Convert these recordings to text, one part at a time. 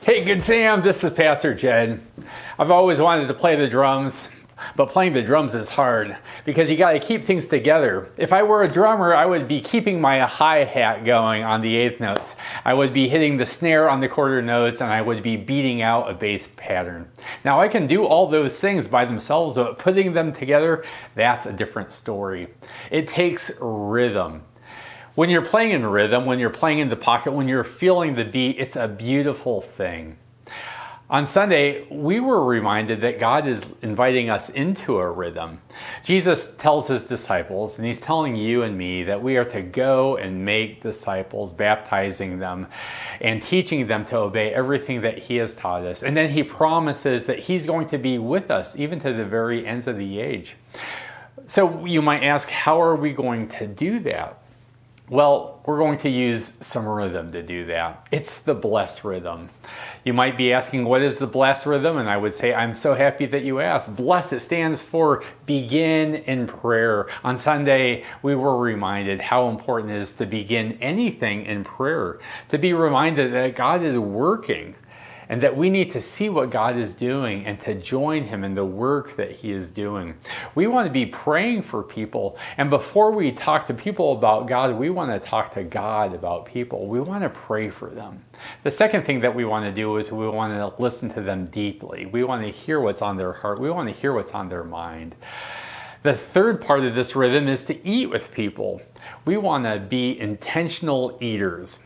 Hey, Good Sam, this is Pastor Jed. I've always wanted to play the drums, but playing the drums is hard because you got to keep things together. If I were a drummer, I would be keeping my hi-hat going on the eighth notes. I would be hitting the snare on the quarter notes, and I would be beating out a bass pattern. Now, I can do all those things by themselves, but putting them together, that's a different story. It takes rhythm. When you're playing in rhythm, when you're playing in the pocket, when you're feeling the beat, it's a beautiful thing. On Sunday, we were reminded that God is inviting us into a rhythm. Jesus tells his disciples, and he's telling you and me, that we are to go and make disciples, baptizing them and teaching them to obey everything that he has taught us. And then he promises that he's going to be with us even to the very ends of the age. So you might ask, how are we going to do that? Well, we're going to use some rhythm to do that. It's the bless rhythm. You might be asking, what is the bless rhythm? And I would say, I'm so happy that you asked. Bless, it stands for begin in prayer. On Sunday, we were reminded how important it is to begin anything in prayer, to be reminded that God is working, and that we need to see what God is doing and to join him in the work that he is doing. We want to be praying for people. And before we talk to people about God, we want to talk to God about people. We want to pray for them. The second thing that we want to do is we want to listen to them deeply. We want to hear what's on their heart. We want to hear what's on their mind. The third part of this rhythm is to eat with people. We want to be intentional eaters.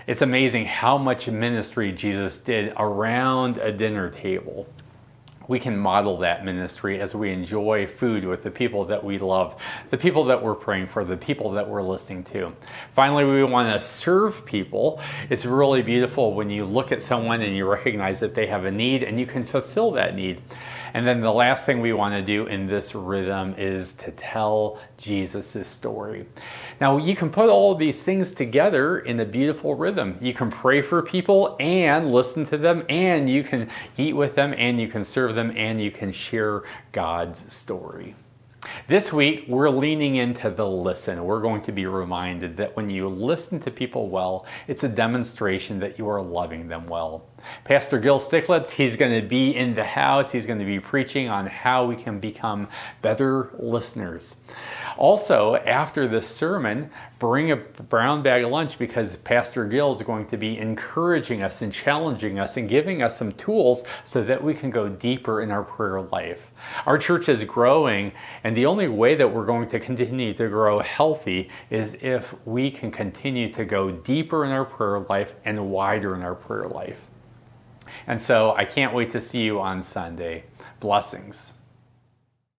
It's amazing how much ministry Jesus did around a dinner table. We can model that ministry as we enjoy food with the people that we love, the people that we're praying for, the people that we're listening to. Finally, we want to serve people. It's really beautiful when you look at someone and you recognize that they have a need and you can fulfill that need. And then the last thing we want to do in this rhythm is to tell Jesus' story. Now, you can put all of these things together in a beautiful rhythm. You can pray for people and listen to them, and you can eat with them, and you can serve them, and you can share God's story. This week, we're leaning into the listen. We're going to be reminded that when you listen to people well, it's a demonstration that you are loving them well. Pastor Gil Sticklitz, he's going to be in the house. He's going to be preaching on how we can become better listeners. Also, after the sermon, bring a brown bag of lunch because Pastor Gil is going to be encouraging us and challenging us and giving us some tools so that we can go deeper in our prayer life. Our church is growing, and the only way that we're going to continue to grow healthy is if we can continue to go deeper in our prayer life and wider in our prayer life. And so I can't wait to see you on Sunday. Blessings.